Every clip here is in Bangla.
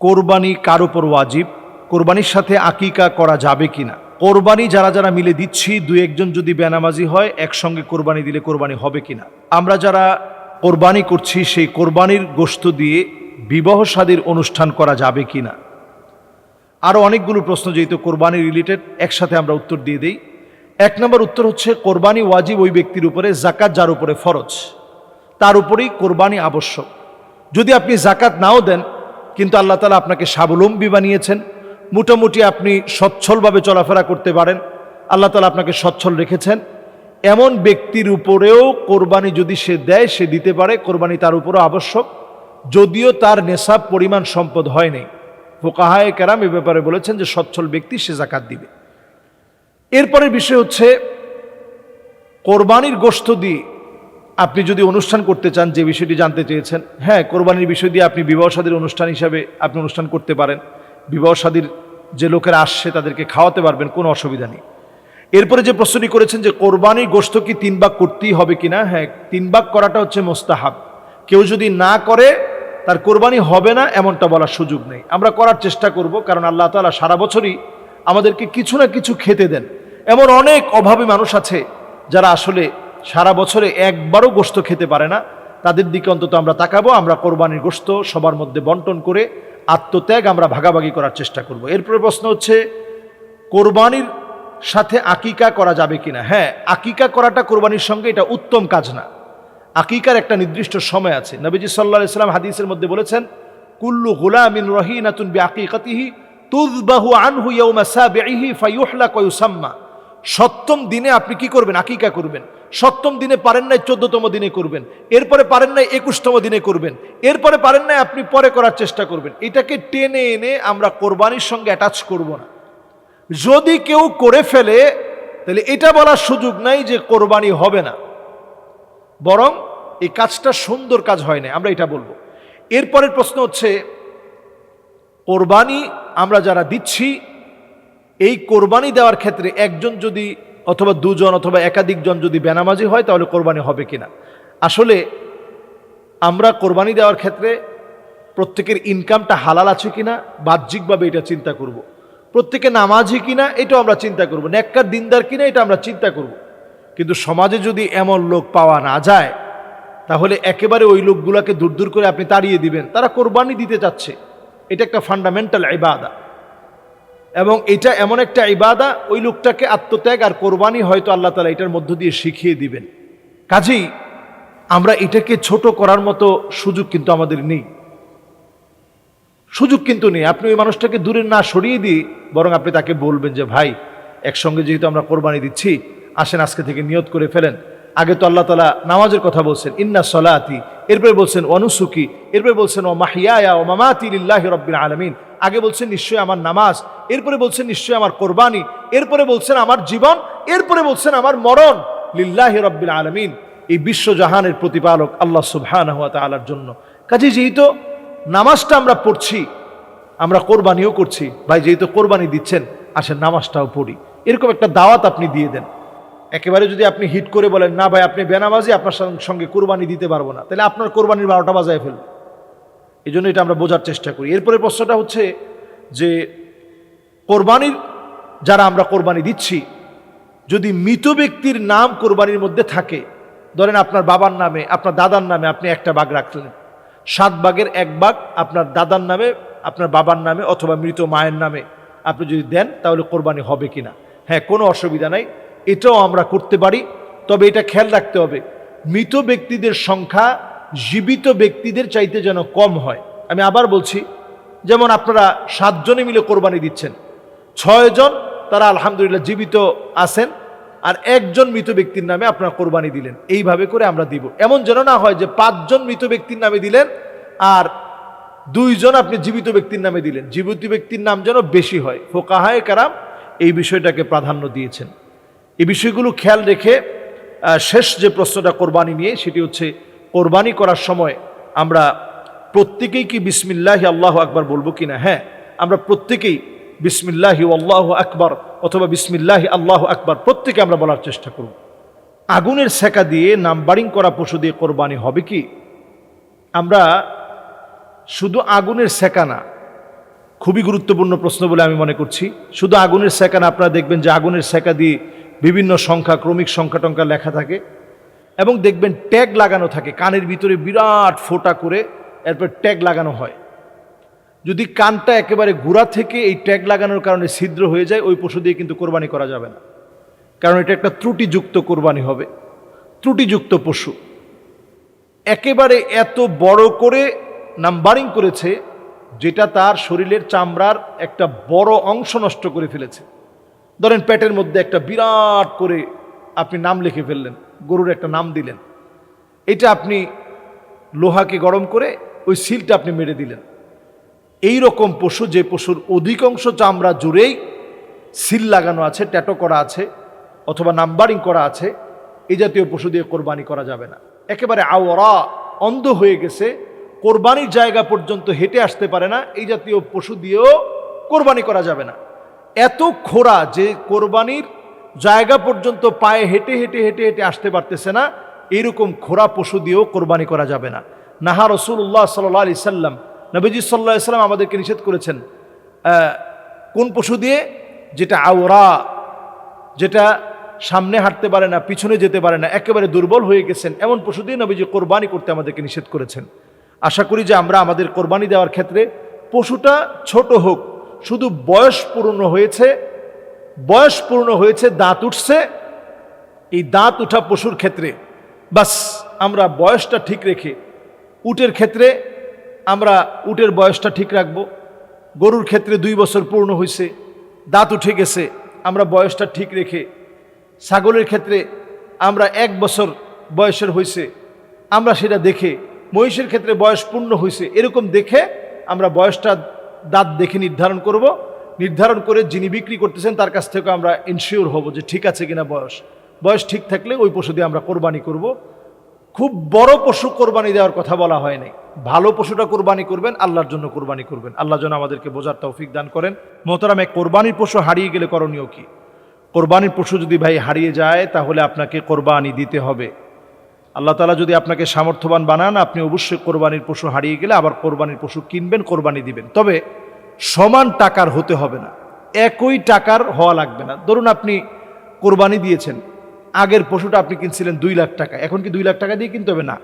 কোরবানি কার উপর ওয়াজিব, কোরবানির সাথে আকিকা করা যাবে কিনা, কোরবানি যারা যারা মিলে দিচ্ছি দুই একজন যদি বেনামাজি হয় একসঙ্গে কোরবানি দিলে কোরবানি হবে কিনা, আমরা যারা কোরবানি করছি সেই কোরবানির গোশত দিয়ে বিবাহ শাদীর অনুষ্ঠান করা যাবে কিনা, আরও অনেকগুলো প্রশ্ন যেহেতু কোরবানি রিলেটেড একসাথে আমরা উত্তর দিয়ে দিই। 1 নম্বর উত্তর হচ্ছে কোরবানি ওয়াজিব ওই ব্যক্তির উপরে, জাকাত যার উপরে ফরজ তার উপরেই কোরবানি আবশ্যক। যদি আপনি জাকাত নাও দেন কিন্তু আল্লাহ তাআলা আপনাকে স্বাবলম্বী বানিয়েছেন, মোটামুটি আপনি সচ্ছলভাবে চলাফেরা করতে পারেন, আল্লাহ তাআলা আপনাকে সচ্ছল রেখেছেন, এমন ব্যক্তির উপরেও কোরবানি যদি সে দেয়, সে দিতে পারে, কোরবানি তার উপরও আবশ্যক, যদিও তার নেশাব পরিমাণ সম্পদ হয় নাই। ফুকাহায়ে কেরাম এ ব্যাপারে বলেছেন যে সচ্ছল ব্যক্তি সে জাকাত দিবে। এরপরের বিষয় হচ্ছে কোরবানির গোশত দিয়ে আপনি যদি অনুষ্ঠান করতে চান, যে বিষয়টি জানতে চেয়েছেন, হ্যাঁ, কোরবানির বিষয় দিয়ে আপনি বিবাহ শাদীর অনুষ্ঠান হিসাবে আপনি অনুষ্ঠান করতে পারেন, বিবাহ শাদীর যে লোকেরা আসছে তাদেরকে খাওয়াতে পারবেন, কোনো অসুবিধা নেই। এরপরে যে প্রশ্নটি করেছেন যে কোরবানির গোশত কি 3 ভাগ করতেই হবে কিনা, হ্যাঁ, 3 ভাগ করাটা হচ্ছে মোস্তাহাব। কেউ যদি না করে তার কোরবানি হবে না এমনটা বলার সুযোগ নেই। আমরা করার চেষ্টা করব, কারণ আল্লাহ তাআলা সারা বছরই আমাদেরকে কিছু না কিছু খেতে দেন। এমন অনেক অভাবী মানুষ আছে যারা আসলে সারা বছরে একবারও গোশত খেতে পারে না, তাদের দিকে অন্তত আমরা তাকাবো। আমরা কোরবানির গোশত সবার মধ্যে বন্টন করে আত্মত্যাগ আমরা ভাগাভাগি করার চেষ্টা করব। এরপরে প্রশ্ন হচ্ছে কোরবানির সাথে আকিকা করা যাবে কিনা। হ্যাঁ, আকিকা করাটা কোরবানির সঙ্গে এটা উত্তম কাজ না। আকিকার একটা নির্দিষ্ট সময় আছে। নবীজি সাল্লাল্লাহু আলাইহি ওয়াসাল্লাম হাদিসের মধ্যে বলেছেন, কুল্লু গুলামিন রহিনাতুন বিআকিকাতিহি তুযবাহু আনহু ইয়াওমা সাবিহি ফায়ুহলাক ওয়া ইউসাম্মা। 7ম দিনে আপনি কি করবেন? আকিকা করবেন। 7ম দিনে পারেন নাই 14তম দিনে করবেন, এরপরে পারেন নাই 21তম দিনে করবেন, এরপরে পারেন নাই আপনি পরে করার চেষ্টা করবেন। এটাকে টেনে এনে আমরা কোরবানির সঙ্গে অ্যাটাচ করব না। যদি কেউ করে ফেলে তাহলে এটা বলার সুযোগ নাই যে কোরবানি হবে না, বরং এই কাজটা সুন্দর কাজ হয় না, আমরা এটা বলবো। এরপরের প্রশ্ন হচ্ছে কোরবানি আমরা যারা দিচ্ছি, এই কোরবানি দেওয়ার ক্ষেত্রে একজন যদি অথবা দুজন অথবা একাধিকজন যদি বেনামাজি হয় তাহলে কোরবানি হবে কিনা। আসলে আমরা কোরবানি দেওয়ার ক্ষেত্রে প্রত্যেকের ইনকামটা হালাল আছে কিনা বাহ্যিকভাবে এটা চিন্তা করব। প্রত্যেকে নামাজি কিনা এটাও আমরা চিন্তা করব, নেককার দিনদার কিনা এটা আমরা চিন্তা করব। কিন্তু সমাজে যদি এমন লোক পাওয়া না যায় তাহলে একেবারে ওই লোকগুলোকে দূর দূর করে আপনি তাড়িয়ে দিবেন। তারা কোরবানি দিতে চাচ্ছে, এটা একটা ফান্ডামেন্টাল ইবাদা, এবং এটা এমন একটা ইবাদা ওই লোকটাকে আত্মত্যাগ আর কোরবানি হয়তো আল্লাহ তাআলা এটার মধ্য দিয়ে শিখিয়ে দিবেন। কাজেই আমরা এটাকে ছোট করার মতো সুযোগ কিন্তু আমাদের নেই, সুযোগ কিন্তু নেই। আপনি ওই মানুষটাকে দূরে না সরিয়ে দিয়ে বরং আপনি তাকে বলবেন যে ভাই, একসঙ্গে যেহেতু আমরা কোরবানি দিচ্ছি, আসেন আজকে থেকে নিয়ত করে ফেলেন। আগে তো আল্লাহ তাআলা নামাজের কথা বলছেন, ইন্না সলাতি, এরপরে বলছেন অনুসুকি, এরপরে বলছেন ও মাহিয়ায়া ও মামাতি লিল্লাহি রাব্বিল আলামিন। আগে বলছেন নিশ্চয়ই আমার নামাজ, এরপরে বলছেন নিশ্চয়ই আমার কোরবানি, এরপরে বলছেন আমার জীবন, এরপরে বলছেন আমার মরণ লিল্লাহি রাব্বিল আলামিন, এই বিশ্বজাহানের প্রতিপালক আল্লাহ সুবহানাহু ওয়া তাআলার জন্য। কাজে যেহেতু নামাজটা আমরা পড়ছি, আমরা কোরবানিও করছি, ভাই যেহেতু কোরবানি দিচ্ছেন আসেন নামাজটাও পড়ি, এরকম একটা দাওয়াত আপনি দিয়ে দেন। একেবারে যদি আপনি হিট করে বলেন না ভাই আপনি বেনামাজি, আপনার সঙ্গে কোরবানি দিতে পারবো না, তাহলে আপনার কোরবানির 12টা বাজায় ফেলবে। এই জন্য এটা আমরা বোঝার চেষ্টা করি। এরপরে প্রশ্নটা হচ্ছে যে কোরবানির যারা আমরা কোরবানি দিচ্ছি, যদি মৃত ব্যক্তির নাম কোরবানির মধ্যে থাকে, ধরেন আপনার বাবার নামে আপনার দাদার নামে আপনি একটা ভাগ রাখলেন, 7 ভাগের 1 ভাগ আপনার দাদার নামে আপনার বাবার নামে অথবা মৃত মায়ের নামে আপনি যদি দেন তাহলে কোরবানি হবে কিনা। হ্যাঁ, কোনো অসুবিধা নাই, এটাও আমরা করতে পারি। তবে এটা খেয়াল রাখতে হবে মৃত ব্যক্তিদের সংখ্যা জীবিত ব্যক্তিদের চাইতে যেন কম হয়। আমি আবার বলছি, যেমন আপনারা 7 জনে মিলে কোরবানি দিচ্ছেন, 6 জন তারা আলহামদুলিল্লাহ জীবিত আছেন, আর 1 জন মৃত ব্যক্তির নামে আপনারা কোরবানি দিলেন, এইভাবে করে আমরা দিব। এমন যেন না হয় যে 5 জন মৃত ব্যক্তির নামে দিলেন আর 2 জন আপনি জীবিত ব্যক্তির নামে দিলেন, জীবিত ব্যক্তির নাম যেন বেশি হয়। ফুকাহায়ে কেরাম এই বিষয়টাকে প্রাধান্য দিয়েছেন। এই বিষয়গুলো খেয়াল রেখে শেষ যে প্রশ্নটা কোরবানি নিয়ে, সেটি হচ্ছে কোরবানি করার সময় আমরা প্রত্যেকেই কি বিসমিল্লাহি আল্লাহু আকবার বলবো কিনা। হ্যাঁ, আমরা প্রত্যেকেই বিসমিল্লাহি আল্লাহু আকবার অথবা বিসমিল্লাহি আল্লাহু আকবার প্রত্যেকে আমরা বলার চেষ্টা করব। আগুনের সেকা দিয়ে নাম্বারিং করা পশু দিয়ে কোরবানি হবে কি? আমরা শুধু আগুনের সেকা না, খুবই গুরুত্বপূর্ণ প্রশ্ন বলে আমি মনে করছি। শুধু আগুনের সেকা না, আপনারা দেখবেন যে আগুনের সেকা দিয়ে বিভিন্ন সংখ্যা, ক্রমিক সংখ্যা টংখ্যা লেখা থাকে এবং দেখবেন ট্যাগ লাগানো থাকে, কানের ভিতরে বিরাট ফোঁটা করে এরপর ট্যাগ লাগানো হয়। যদি কানটা একেবারে গোড়া থেকে এই ট্যাগ লাগানোর কারণে ছিদ্র হয়ে যায়, ওই পশু দিয়ে কিন্তু কোরবানি করা যাবে না, কারণ এটা একটা ত্রুটিযুক্ত কোরবানি হবে, ত্রুটিযুক্ত পশু। একেবারে এত বড় করে নাম্বারিং করেছে যেটা তার শরীরের চামড়ার একটা বড় অংশ নষ্ট করে ফেলেছে। ধরেন পেটের মধ্যে একটা বিরাট করে আপনি নাম লিখে ফেললেন, গরুর একটা নাম দিলেন, এটা আপনি লোহাকে গরম করে ওই সিলটা আপনি মেরে দিলেন। এই রকম পশু, যে পশুর অধিকাংশ চামড়া জুড়েই সিল লাগানো আছে, ট্যাটো করা আছে অথবা নাম্বারিং করা আছে, এই জাতীয় পশু দিয়ে কোরবানি করা যাবে না। একেবারে আওরা, অন্ধ হয়ে গেছে, কোরবানির জায়গা পর্যন্ত হেঁটে আসতে পারে না, এই জাতীয় পশু দিয়েও কোরবানি করা যাবে না। এত খোঁড়া যে কোরবানির জায়গা পর্যন্ত পায়ে হেঁটে হেঁটে হেঁটে হেঁটে আসতে পারতেছে না, এইরকম খোঁড়া পশু দিয়েও কোরবানি করা যাবে না। নাহা রাসূলুল্লাহ সাল্লাল্লাহু আলাইহি সাল্লাম, নবীজি সাল্লাল্লাহু আলাইহি সাল্লাম আমাদেরকে নিষেধ করেছেন কোন পশু দিয়ে? যেটা আওরা, যেটা সামনে হাঁটতে পারে না, পিছনে যেতে পারে না, একেবারে দুর্বল হয়ে গেছেন, এমন পশু দিয়ে নবীজি কোরবানি করতে আমাদেরকে নিষেধ করেছেন। আশা করি যে আমরা আমাদের কোরবানি দেওয়ার ক্ষেত্রে পশুটা ছোট হোক, শুধু বয়স পূর্ণ হয়েছে, দাঁত উঠছে, এই দাঁত উঠা পশুর ক্ষেত্রে বাস আমরা বয়সটা ঠিক রেখে, উটের ক্ষেত্রে আমরা উটের বয়সটা ঠিক রাখবো, গরুর ক্ষেত্রে 2 বছর পূর্ণ হয়েছে, দাঁত উঠে গেছে, আমরা বয়সটা ঠিক রেখে, ছাগলের ক্ষেত্রে আমরা 1 বছর বয়সের হয়েছে, আমরা সেটা দেখে, মহিষের ক্ষেত্রে বয়স পূর্ণ হয়েছে, এরকম দেখে আমরা বয়সটা দাঁত দেখে নির্ধারণ করব। নির্ধারণ করে যিনি বিক্রি করতেছেন তার কাছ থেকে আমরা ইনশিওর হব যে ঠিক আছে কিনা বয়স ঠিক থাকলে ওই পশু দিয়ে আমরা কোরবানি করব। খুব বড় পশু কোরবানি দেওয়ার কথা বলা হয় নাই, ভালো পশুটা কোরবানি করবেন, আল্লাহর জন্য কোরবানি করবেন। আল্লাহ যেন আমাদেরকে বোঝার তৌফিক দান করেন। মোহতারাম, এক কোরবানির পশু হারিয়ে গেলে করণীয় কি? কোরবানির পশু যদি ভাই হারিয়ে যায় তাহলে আপনাকে কোরবানি দিতে হবে। আল্লাহ তাআলা যদি আপনাকে সামর্থ্যবান বানান, আপনি অবশ্যই কোরবানির পশু হারিয়ে গেলে আবার কোরবানির পশু কিনবেন, কোরবানি দিবেন। তবে সমান টাকার হতে হবে না, একই টাকার হওয়া লাগবে না। ধরুন আপনি কোরবানি দিয়েছেন, আগের পশুটা আপনি কিনছিলেন 2 লাখ টাকা, এখন কি 2 লাখ টাকা দিয়ে কিনতে হবে? না,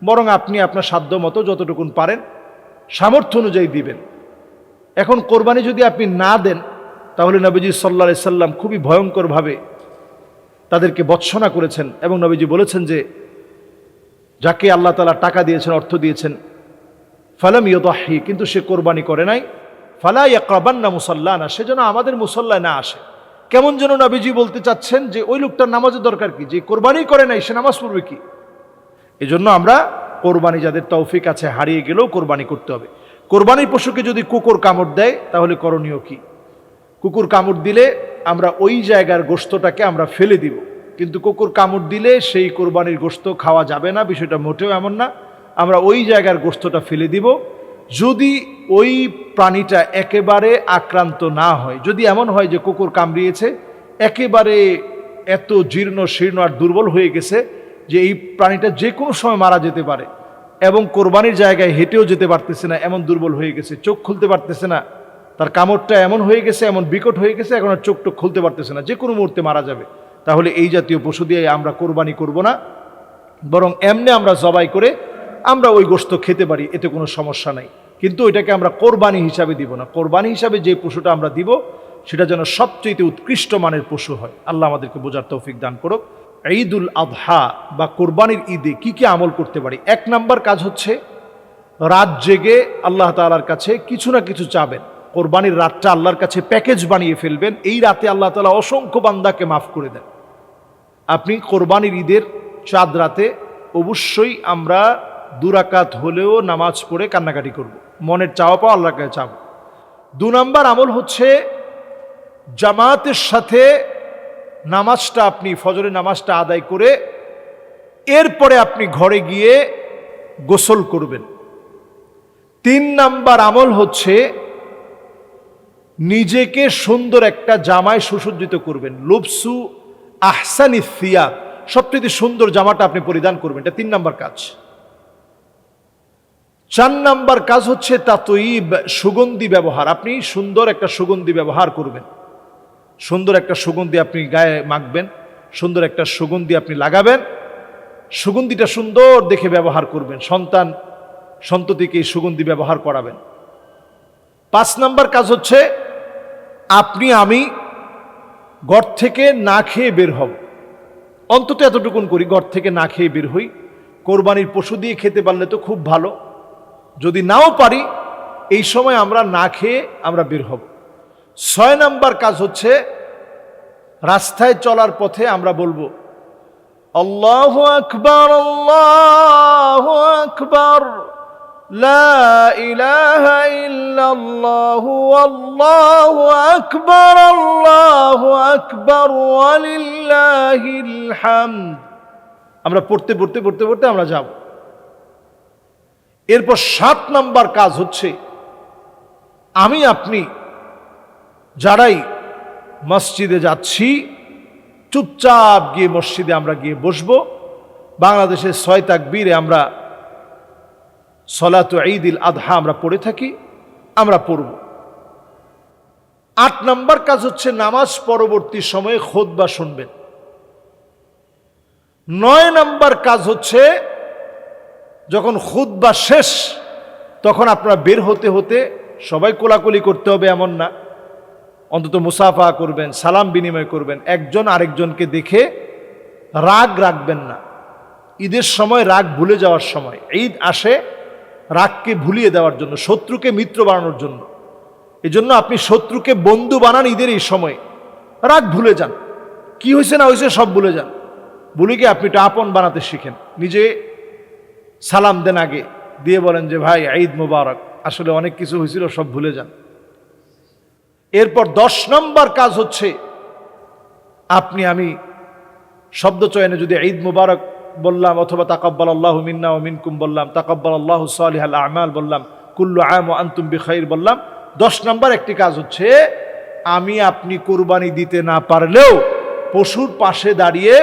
বরং আপনি আপনার সাধ্য মতো যতটুকুন পারেন সামর্থ্য অনুযায়ী দিবেন। এখন কোরবানি যদি আপনি না দেন তাহলে নবীজি সাল্লাল্লাহু আলাইহি সাল্লাম খুবই ভয়ঙ্করভাবে তাদেরকে ভর্ৎসনা করেছেন এবং নবীজি বলেছেন যে যাকে আল্লাহ তাআলা টাকা দিয়েছেন, অর্থ দিয়েছেন, ফালাম ইউদাহি, কিন্তু সে কোরবানি করে নাই, ফালা ইয়াকরাবান্না মুসাল্লানা, সে যেন আমাদের মুসল্লায় না আসে। কেমন যেন নবীজি বলতে চাচ্ছেন যে ওই লোকটার নামাজের দরকার কি, যে কোরবানি করে নাই সে নামাজ পড়বে কি? এজন্য আমরা কোরবানি যাদের তৌফিক আছে হারিয়ে গেলেও কোরবানি করতে হবে। কোরবানির পশুকে যদি কুকুর কামড় দেয় তাহলে করণীয় কি? কুকুর কামড় দিলে আমরা ওই জায়গার গোশতটাকে আমরা ফেলে দিব, কিন্তু কুকুর কামড় দিলে সেই কোরবানির গোশত খাওয়া যাবে না, বিষয়টা মোটেও এমন না। আমরা ওই জায়গার গোশতটা ফেলে দিব যদি ওই প্রাণীটা একেবারে আক্রান্ত না হয়। যদি এমন হয় যে কুকুর কামড়িয়েছে, একেবারে এত জীর্ণ শীর্ণ আর দুর্বল হয়ে গেছে যে এই প্রাণীটা যে কোনো সময় মারা যেতে পারে এবং কোরবানির জায়গায় হেঁটেও যেতে পারতেছে না, এমন দুর্বল হয়ে গেছে, চোখ খুলতে পারতেছে না, তার কামড়টা এমন হয়ে গেছে, এমন বিকট হয়ে গেছে, এখন আর চোখ টোক খুলতে পারতেছে না, যে কোনো মুহূর্তে মারা যাবে, তাহলে এই জাতীয় পশু দিয়ে আমরা কোরবানি করব না, বরং এমনি আমরা জবাই করে আমরা ওই গোশত খেতে পারি, এতে কোনো সমস্যা নাই। কিন্তু ওইটাকে আমরা কোরবানি হিসাবে দিব না। কোরবানি হিসাবে যে পশুটা আমরা দিব সেটা যেন সবচেয়ে উৎকৃষ্ট মানের পশু হয়। আল্লাহ আমাদেরকে বোঝার তৌফিক দান করুক। ঈদুল আযহা বা কোরবানির ঈদে কি কি আমল করতে পারি? 1 নাম্বার কাজ হচ্ছে রাত জেগে আল্লাহ তাআলার কাছে কিছু না কিছু চাবেন। কোরবানির রাতটা আল্লাহর কাছে প্যাকেজ বানিয়ে ফেলবেন। এই রাতে আল্লাহ তাআলা অসংখ্য বান্দাকে মাফ করে দেন। আপনি কোরবানির ঈদের চাঁদ রাতে অবশ্যই আমরা 2 রাকাত হলেও নামাজ পড়ে কান্নাকাটি করব, মনের চাওয়া পাওয়া আল্লাহর কাছে চাব। 2 নাম্বার আমল হচ্ছে জামাতের সাথে নামাজটা, আপনি ফজরের নামাজটা আদায় করে এরপরে আপনি ঘরে গিয়ে গোসল করবেন। 3 নাম্বার আমল হচ্ছে নিজেকে সুন্দর একটা জামায় সুসজ্জিত করবেন। লুবসু আহসানি সিয়াব, সবচেয়ে সুন্দর জামাটা আপনি পরিধান করবেন, এটা 3 নাম্বার কাজ। 4 নাম্বার কাজ হচ্ছে তাতয়িব, সুগন্ধি ব্যবহার। আপনি সুন্দর একটা সুগন্ধি ব্যবহার করবেন, সুন্দর একটা সুগন্ধি আপনি গায়ে মাখবেন, সুন্দর একটা সুগন্ধি আপনি লাগাবেন, সুগন্ধিটা সুন্দর দেখে ব্যবহার করবেন, সন্ততিকে এই সুগন্ধি ব্যবহার করাবেন। 5 নাম্বার কাজ হচ্ছে আমি ঘর থেকে না খেয়ে বের হব, অন্তত এতটুকুন করি, ঘর থেকে না খেয়ে বের হই। কোরবানির পশু দিয়ে খেতে পারলে তো খুব ভালো, যদি নাও পারি এই সময় আমরা না খেয়ে আমরা বের হব। 6 নাম্বার কাজ হচ্ছে রাস্তায় চলার পথে আমরা বলবো আল্লাহু আকবার, আল্লাহু আকবার, লা ইলাহা ইল্লাল্লাহু, আল্লাহু আকবার, আল্লাহু আকবার, ওয়ালিল্লাহিল হামদ। আমরা পড়তে পড়তে পড়তে পড়তে আমরা যাব। এরপর 7 নাম্বার কাজ হচ্ছে আপনি যারাই মসজিদে যাচ্ছি চুপচাপ গিয়ে মসজিদে আমরা গিয়ে বসবো। বাংলাদেশের 6 তাকবীরে আমরা সলাতু ঈদুল আযহা আমরা পড়ে থাকি, আমরা পড়ব। 8 নাম্বার কাজ হচ্ছে নামাজ পরবর্তী সময়ে খুতবা শুনবেন। 9 নাম্বার কাজ হচ্ছে যখন খুতবা শেষ তখন আপনারা বের হতে হতে সবাই কোলাকুলি করতে হবে এমন না, অন্তত মুসাফা করবেন, সালাম বিনিময় করবেন। একজন আরেকজনকে দেখে রাগ রাখবেন না। ঈদের সময় রাগ ভুলে যাওয়ার সময়, ঈদ আসে রাগকে ভুলিয়ে দেওয়ার জন্য, শত্রুকে মিত্র বানানোর জন্য। এজন্য আপনি শত্রুকে বন্ধু বানান ঈদের এই সময়, রাগ ভুলে যান, কি হয়েছে না হয়েছে সব ভুলে যান। ভুলে গিয়ে আপনি এটা আপন বানাতে শিখেন। নিজে সালাম দেন, আগে দিয়ে বলেন যে ভাই ঈদ মুবারক, আসলে অনেক কিছু হয়েছিল সব ভুলে যান। এরপর 10 নম্বর কাজ হচ্ছে আমি শব্দ চয়নে যদি ঈদ মুবারক বললাম অথবা তাকাব্বালাল্লাহু মিন্না ওয়া মিনকুম বললাম, তাকাব্বালাল্লাহু সালিহাল আ'মাল বললাম, কুল্লু আম ওয়া আনতুম বিখাইর বললাম। 10 নম্বর একটি কাজ হচ্ছে আপনি কুরবানি দিতে না পারলেও পশুর পাশে দাঁড়িয়ে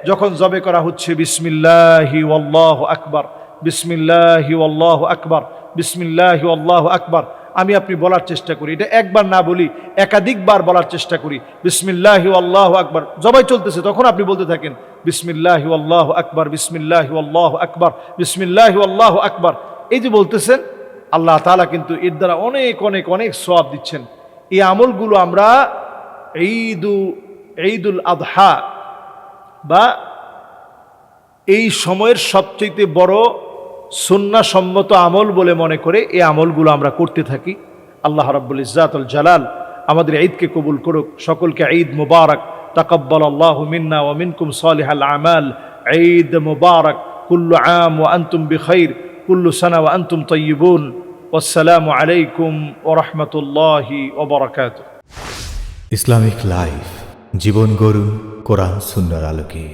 যখন জবে করা হচ্ছে বিসমিল্লাহি ওয়াল্লাহু আকবার, বিসমিল্লাহি ওয়াল্লাহু আকবার, বিসমিল্লাহি ওয়াল্লাহু আকবার, আপনি বলার চেষ্টা করি। এটা একবার না বলি, একাধিকবার বলার চেষ্টা করি। বিসমিল্লাহি ওয়াল্লাহু আকবার, জবাই চলতেছে তখন আপনি বলতে থাকেন বিসমিল্লাহি ওয়াল্লাহু আকবার, বিসমিল্লাহি ওয়াল্লাহু আকবার, বিসমিল্লাহি ওয়াল্লাহু আকবার। এই যে বলতেছেন, আল্লাহ তাআলা কিন্তু এর দ্বারা অনেক অনেক অনেক সওয়াব দিচ্ছেন। এই আমলগুলো আমরা ঈদুল আযহা বা এই সময়ের সবচেয়ে বড় সুন্নাহ সম্মত আমল বলে মনে করে এই আমলগুলো আমরা করতে থাকি। আল্লাহ রাব্বুল ইজ্জাতুল জালাল আমাদের ঈদকে কবুল করুক। সকলকে ঈদ মুবারক। তাকাব্বালাল্লাহু মিন্না ওয়া মিনকুম সালিহাল আমাল। ঈদ মুবারক। কুল্লু আম ওয়া আনতুম বিখাইর, কুল্লু সানা ওয়া আনতুম তাইয়্যিবুন। ওয়াসসালামু আলাইকুম ওয়া রাহমাতুল্লাহি ওয়া বারাকাতুহু। ইসলামিক লাইফ, জীবন গড়ুন কোরআন সুন্নাহর আলোকে।